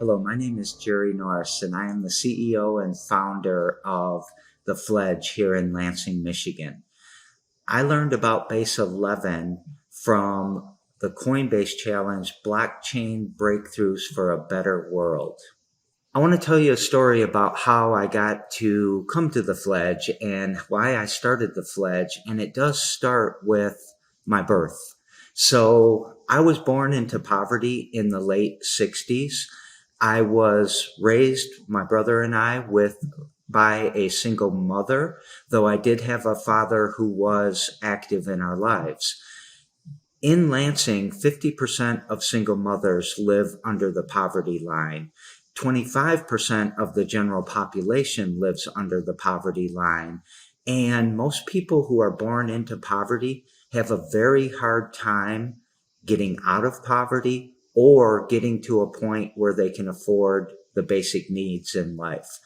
Hello, my name is Jerry Norris, and I am the CEO and founder of the Fledge here in Lansing, Michigan. I learned about Base 11 from the Coinbase Challenge Blockchain Breakthroughs for a Better World. I want to tell you a story about how I got to come to the Fledge and why I started the Fledge, and it does start with my birth. So I was born into poverty in the late 60s. I was raised, my brother and I, by a single mother, though I did have a father who was active in our lives. In Lansing, 50% of single mothers live under the poverty line. 25% of the general population lives under the poverty line. And most people who are born into poverty have a very hard time getting out of poverty or getting to a point where they can afford the basic needs in life.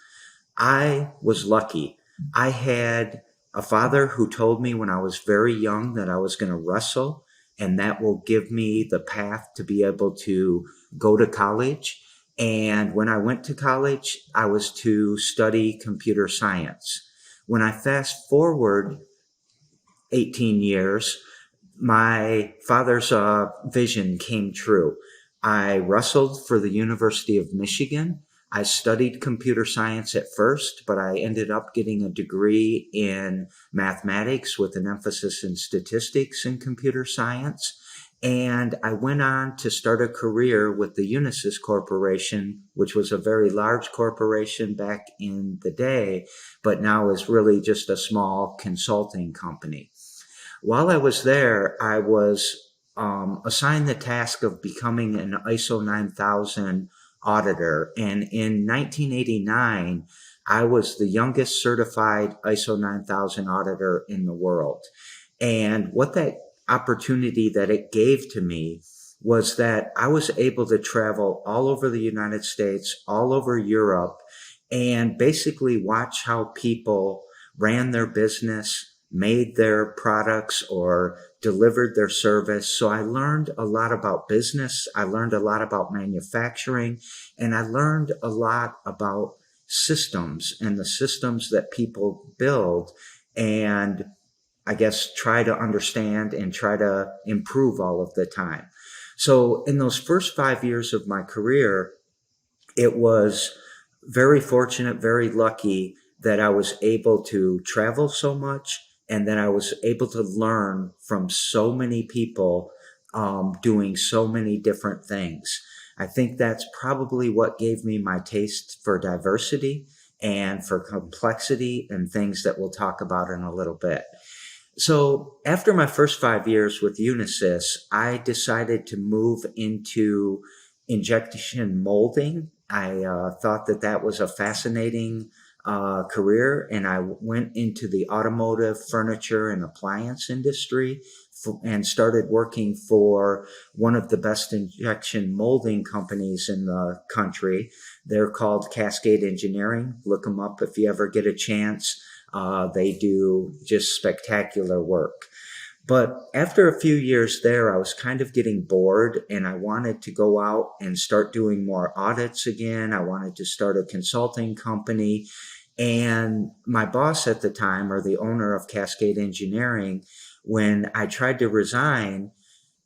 I was lucky. I had a father who told me when I was very young that I was going to wrestle, and that will give me the path to be able to go to college. And when I went to college, I was to study computer science. When I fast forward 18 years, my father's vision came true. I wrestled for the University of Michigan. I studied computer science at first, but I ended up getting a degree in mathematics with an emphasis in statistics and computer science. And I went on to start a career with the Unisys Corporation, which was a very large corporation back in the day, but now is really just a small consulting company. While I was there, I was assigned the task of becoming an ISO 9000 auditor. And in 1989, I was the youngest certified ISO 9000 auditor in the world. And what that opportunity that it gave to me was that I was able to travel all over the United States, all over Europe, and basically watch how people ran their business, made their products, or delivered their service. So I learned a lot about business. I learned a lot about manufacturing, and I learned a lot about systems and the systems that people build, and I guess try to understand and try to improve all of the time. So in those first 5 years of my career, it was very fortunate, very lucky that I was able to travel so much and that I was able to learn from so many people doing so many different things. I think that's probably what gave me my taste for diversity and for complexity and things that we'll talk about in a little bit. So after my first 5 years with Unisys, I decided to move into injection molding. I thought that that was a fascinating career, and I went into the automotive, furniture, and appliance industry and started working for one of the best injection molding companies in the country. They're called Cascade Engineering. Look them up if you ever get a chance. They do just spectacular work. But after a few years there, I was kind of getting bored and I wanted to go out and start doing more audits again. I wanted to start a consulting company. And my boss at the time, or the owner of Cascade Engineering, when I tried to resign,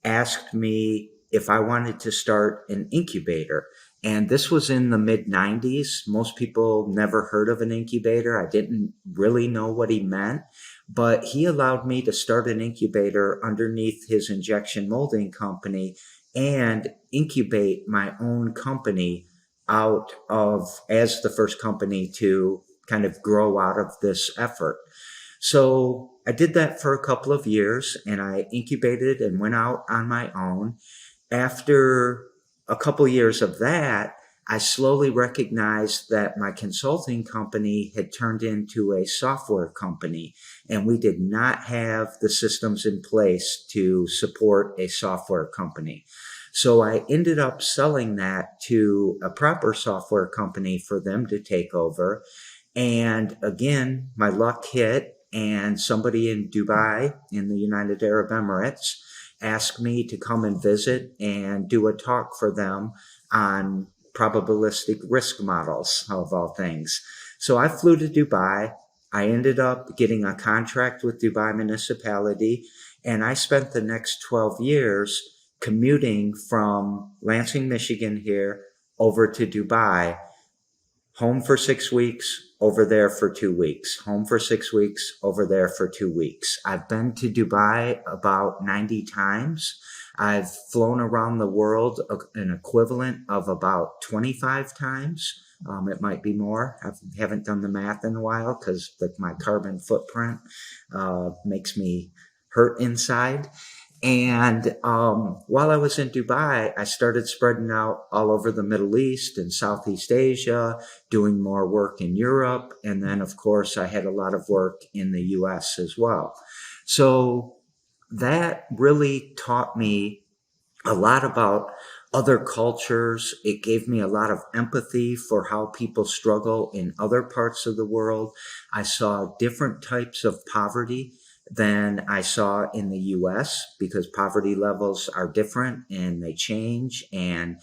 asked me if I wanted to start an incubator. And this was in the mid 90s. Most people never heard of an incubator. I didn't really know what he meant, but he allowed me to start an incubator underneath his injection molding company and incubate my own company out of as the first company to kind of grow out of this effort. So I did that for a couple of years and I incubated and went out on my own. After a couple years of that, I slowly recognized that my consulting company had turned into a software company, and we did not have the systems in place to support a software company. So I ended up selling that to a proper software company for them to take over. And again, my luck hit, and somebody in Dubai in the United Arab Emirates asked me to come and visit and do a talk for them on probabilistic risk models of all things. So I flew to Dubai. I ended up getting a contract with Dubai municipality, and I spent the next 12 years commuting from Lansing, Michigan here over to Dubai, home for 6 weeks, over there for 2 weeks, home for 6 weeks, over there for 2 weeks. I've been to Dubai about 90 times. I've flown around the world an equivalent of about 25 times. It might be more. I haven't done the math in a while because my carbon footprint makes me hurt inside. And while I was in Dubai, I started spreading out all over the Middle East and Southeast Asia, doing more work in Europe. And then, of course, I had a lot of work in the US as well. So that really taught me a lot about other cultures. It gave me a lot of empathy for how people struggle in other parts of the world. I saw different types of poverty than I saw in the US because poverty levels are different and they change. And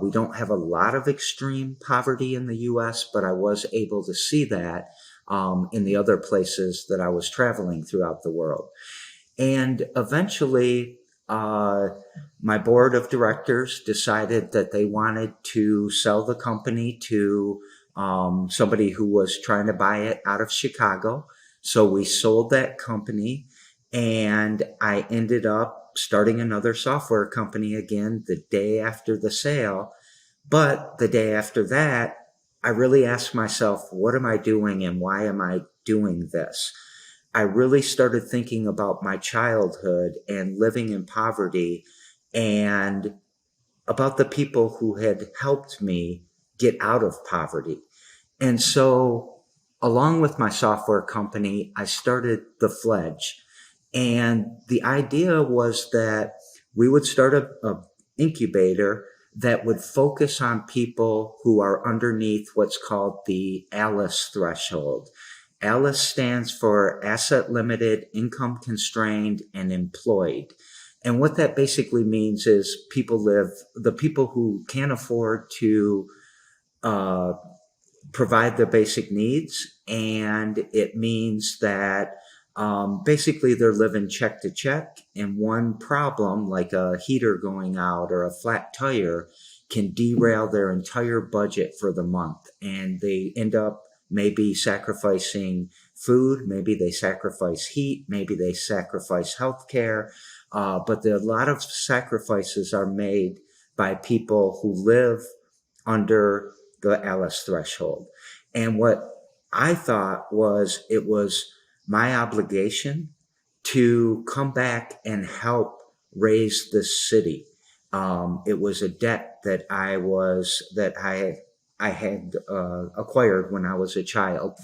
we don't have a lot of extreme poverty in the US, but I was able to see that in the other places that I was traveling throughout the world. And eventually, my board of directors decided that they wanted to sell the company to somebody who was trying to buy it out of Chicago. So we sold that company, and I ended up starting another software company again the day after the sale. But the day after that, I really asked myself, what am I doing and why am I doing this? I really started thinking about my childhood and living in poverty and about the people who had helped me get out of poverty. And so, along with my software company, I started the Fledge. And the idea was that we would start a incubator that would focus on people who are underneath what's called the ALICE threshold. ALICE stands for asset limited, income constrained, and employed. And what that basically means is the people who can't afford to provide their basic needs. And it means that basically they're living check to check. And one problem, like a heater going out or a flat tire, can derail their entire budget for the month. And they end up maybe sacrificing food, maybe they sacrifice heat, maybe they sacrifice healthcare. But a lot of sacrifices are made by people who live under the ALICE threshold. And what I thought was it was my obligation to come back and help raise this city. It was a debt that I had acquired when I was a child.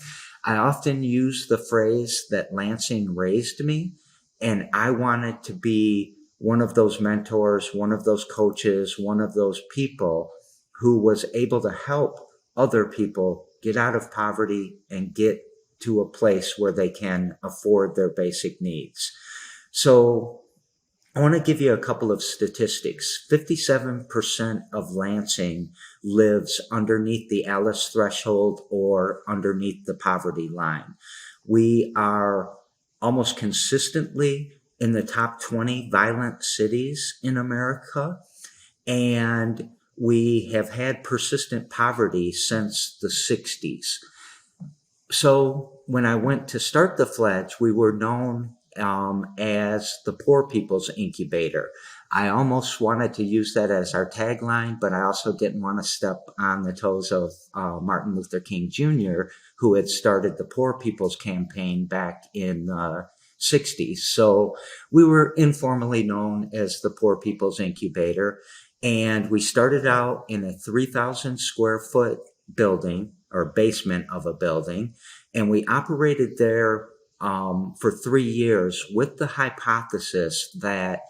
I often use the phrase that Lansing raised me, and I wanted to be one of those mentors, one of those coaches, one of those people who was able to help other people get out of poverty and get to a place where they can afford their basic needs. So I want to give you a couple of statistics. 57% of Lansing lives underneath the ALICE threshold or underneath the poverty line. We are almost consistently in the top 20 violent cities in America, and we have had persistent poverty since the 60s. So when I went to start the Fledge, we were known as the Poor People's Incubator. I almost wanted to use that as our tagline, but I also didn't want to step on the toes of Martin Luther King Jr., who had started the Poor People's Campaign back in the 60s. So we were informally known as the Poor People's Incubator. And we started out in a 3,000 square foot building or basement of a building. And we operated there for 3 years with the hypothesis that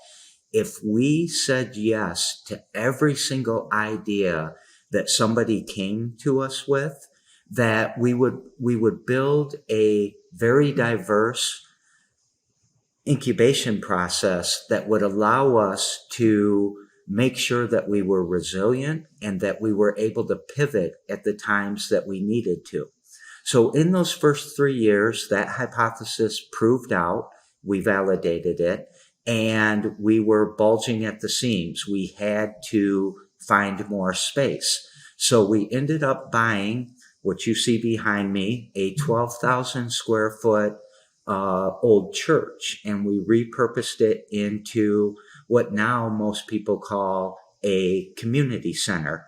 if we said yes to every single idea that somebody came to us with, that we would build a very diverse incubation process that would allow us to make sure that we were resilient and that we were able to pivot at the times that we needed to. So in those first 3 years, that hypothesis proved out. We validated it, and we were bulging at the seams. We had to find more space. So we ended up buying what you see behind me, a 12,000 square foot old church, and we repurposed it into what now most people call a community center.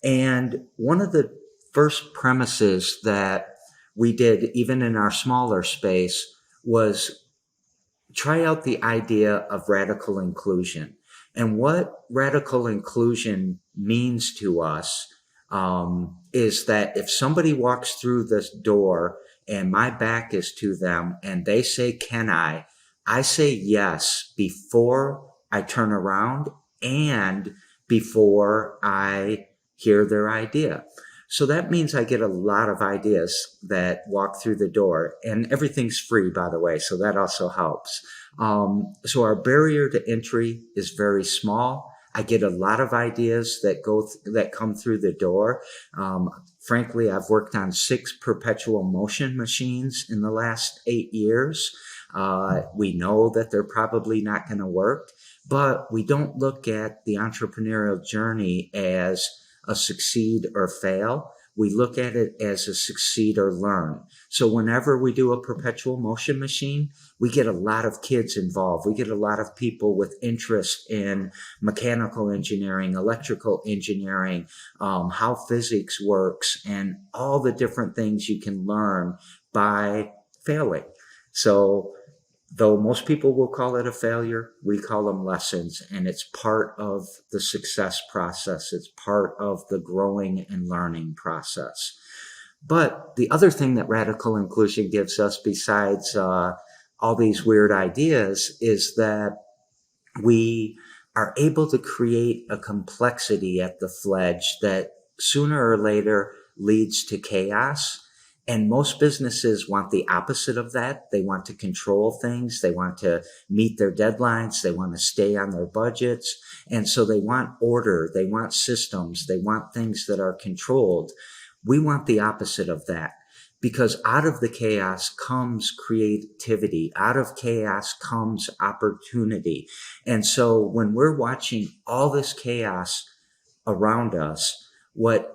And one of the first premises that we did, even in our smaller space, was try out the idea of radical inclusion. And what radical inclusion means to us is that if somebody walks through this door and my back is to them and they say, "Can I say yes before I turn around and before I hear their idea." So that means I get a lot of ideas that walk through the door, and everything's free, by the way, so that also helps. So our barrier to entry is very small. I get a lot of ideas that come through the door. Frankly, I've worked on 6 perpetual motion machines in the last 8 years. We know that they're probably not going to work, but we don't look at the entrepreneurial journey as a succeed or fail. We look at it as a succeed or learn. So whenever we do a perpetual motion machine, we get a lot of kids involved. We get a lot of people with interest in mechanical engineering, electrical engineering, how physics works, and all the different things you can learn by failing. So though most people will call it a failure, we call them lessons, and it's part of the success process. It's part of the growing and learning process. But the other thing that radical inclusion gives us, besides all these weird ideas, is that we are able to create a complexity at the Fledge that sooner or later leads to chaos. And most businesses want the opposite of that. They want to control things. They want to meet their deadlines. They want to stay on their budgets. And so they want order. They want systems. They want things that are controlled. We want the opposite of that, because out of the chaos comes creativity. Out of chaos comes opportunity. And so when we're watching all this chaos around us, what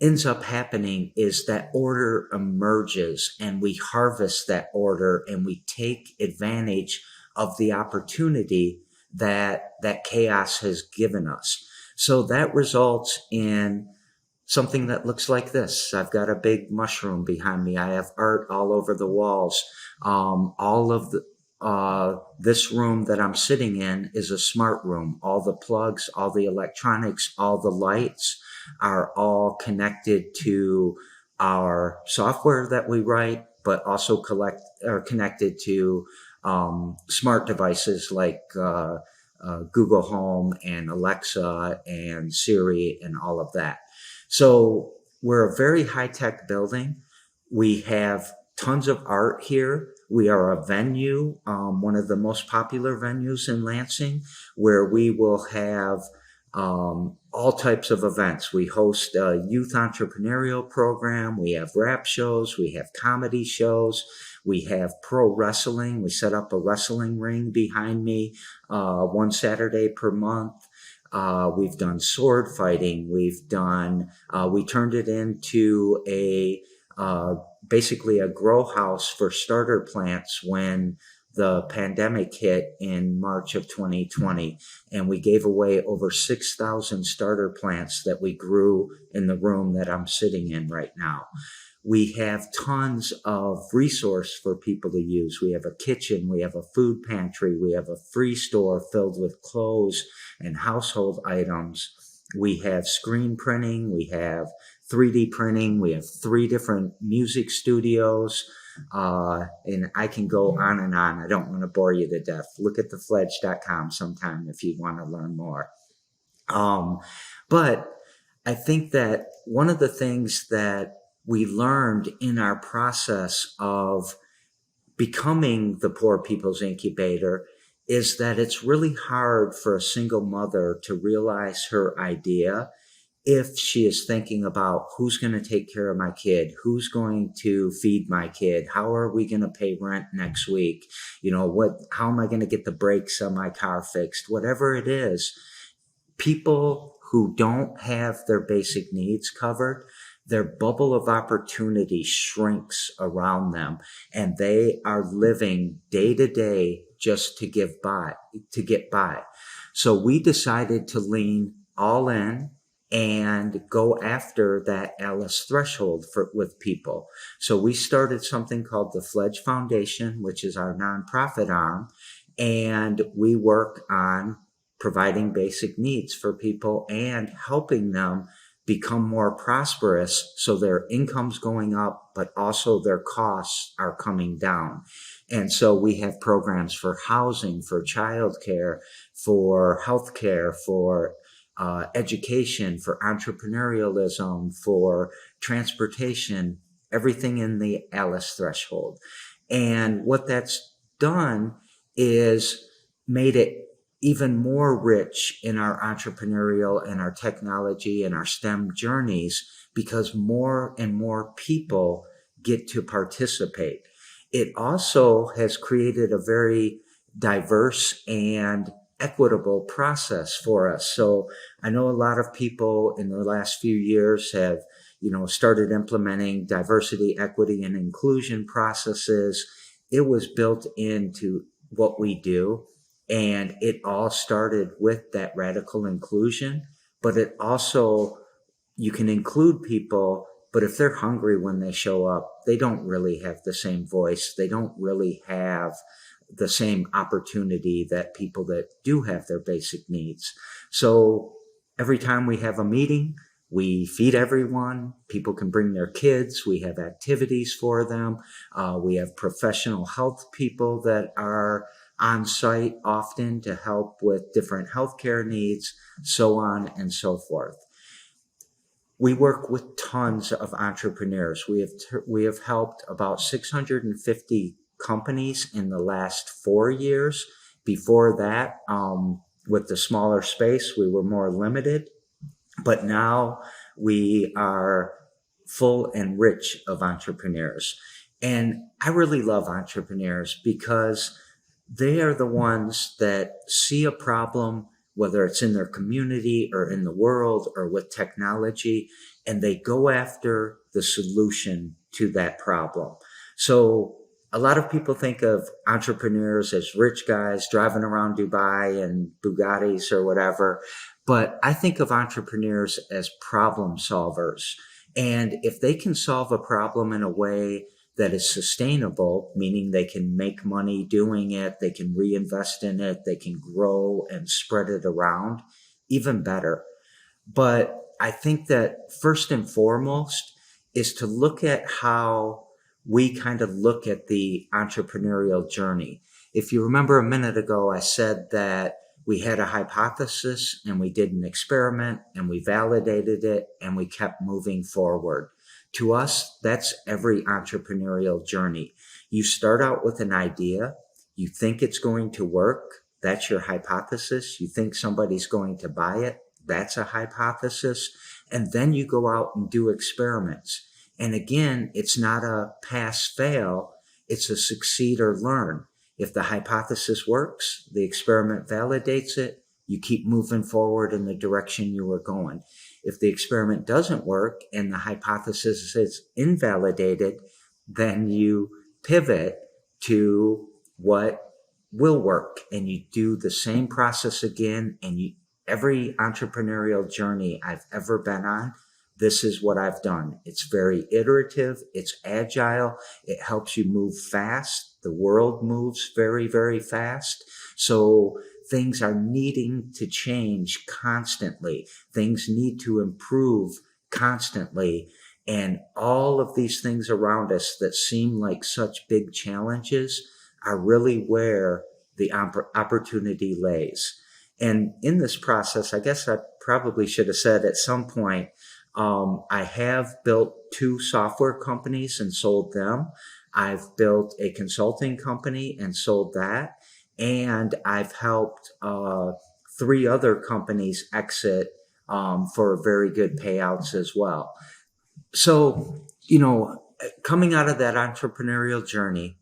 ends up happening is that order emerges, and we harvest that order, and we take advantage of the opportunity that chaos has given us. So that results in something that looks like this. I've got a big mushroom behind me. I have art all over the walls. All of this room that I'm sitting in is a smart room. All the plugs, all the electronics, all the lights are all connected to our software that we write, but also connected to smart devices like Google Home and Alexa and Siri and all of that. So we're a very high-tech building. We have tons of art here. We are a venue, one of the most popular venues in Lansing, where we will have all types of events. We host a youth entrepreneurial program. We have rap shows. We have comedy shows. We have pro wrestling. We set up a wrestling ring behind me one Saturday per month. We've done sword fighting. We turned it into basically a grow house for starter plants when the pandemic hit in March of 2020, and we gave away over 6,000 starter plants that we grew in the room that I'm sitting in right now. We have tons of resource for people to use. We have a kitchen, we have a food pantry, we have a free store filled with clothes and household items. We have screen printing, we have 3D printing, we have 3 different music studios. And I can go on and on. I don't want to bore you to death. Look at thefledge.com sometime if you want to learn more. But I think that one of the things that we learned in our process of becoming the Poor People's Incubator is that it's really hard for a single mother to realize her idea if she is thinking about who's going to take care of my kid, who's going to feed my kid, how are we going to pay rent next week, how am I going to get the brakes on my car fixed, whatever it is. People who don't have their basic needs covered, their bubble of opportunity shrinks around them, and they are living day to day just to get by. So we decided to lean all in and go after that Alice threshold with people. So we started something called the Fledge Foundation, which is our nonprofit arm, and we work on providing basic needs for people and helping them become more prosperous so their income's going up, but also their costs are coming down. And so we have programs for housing, for childcare, for healthcare, for education, for entrepreneurialism, for transportation, everything in the Alice threshold. And what that's done is made it even more rich in our entrepreneurial and our technology and our STEM journeys, because more and more people get to participate. It also has created a very diverse and equitable process for us. So I know a lot of people in the last few years have, started implementing diversity, equity, and inclusion processes. It was built into what we do. And it all started with that radical inclusion, but it also, you can include people, but if they're hungry when they show up, they don't really have the same voice. They don't really have the same opportunity that people that do have their basic needs. So every time we have a meeting, we feed everyone. People can bring their kids. We have activities for them. We have professional health people that are on site often to help with different healthcare needs, so on and so forth. We work with tons of entrepreneurs. We have helped about 650 companies in the last 4 years. Before that, with the smaller space, we were more limited, but now we are full and rich of entrepreneurs. And I really love entrepreneurs because they are the ones that see a problem, whether it's in their community or in the world or with technology, and they go after the solution to that problem. So a lot of people think of entrepreneurs as rich guys driving around Dubai and Bugattis or whatever, but I think of entrepreneurs as problem solvers. And if they can solve a problem in a way that is sustainable, meaning they can make money doing it, they can reinvest in it, they can grow and spread it around, even better. But I think that first and foremost is to look at how we kind of look at the entrepreneurial journey. If you remember a minute ago, I said that we had a hypothesis and we did an experiment and we validated it and we kept moving forward. To us, that's every entrepreneurial journey. You start out with an idea. You think it's going to work. That's your hypothesis. You think somebody's going to buy it. That's a hypothesis. And then you go out and do experiments. And again, it's not a pass fail. It's a succeed or learn. If the hypothesis works, the experiment validates it, you keep moving forward in the direction you were going. If the experiment doesn't work and the hypothesis is invalidated, then you pivot to what will work and you do the same process again. And every entrepreneurial journey I've ever been on, this is what I've done. It's very iterative. It's agile. It helps you move fast. The world moves very, very fast. So things are needing to change constantly. Things need to improve constantly. And all of these things around us that seem like such big challenges are really where the opportunity lays. And in this process, I guess I probably should have said at some point, I have built 2 software companies and sold them. I've built a consulting company and sold that. and I've helped three other companies exit for very good payouts as well. So, coming out of that entrepreneurial journey,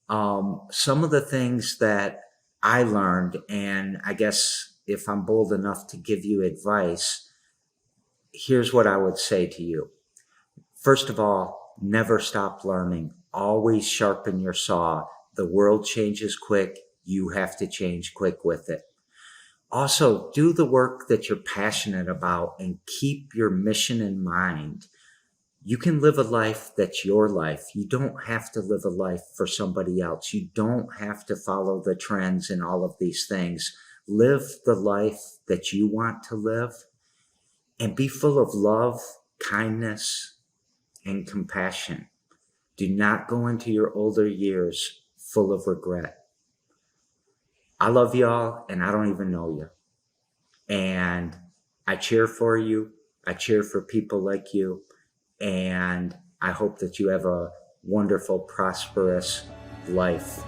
some of the things that I learned, and I guess if I'm bold enough to give you advice, here's what I would say to you. First of all, never stop learning. Always sharpen your saw. The world changes quick. You have to change quick with it. Also, do the work that you're passionate about and keep your mission in mind. You can live a life that's your life. You don't have to live a life for somebody else. You don't have to follow the trends and all of these things. Live the life that you want to live and be full of love, kindness, and compassion. Do not go into your older years full of regret. I love y'all, and I don't even know you. And I cheer for you. I cheer for people like you. And I hope that you have a wonderful, prosperous life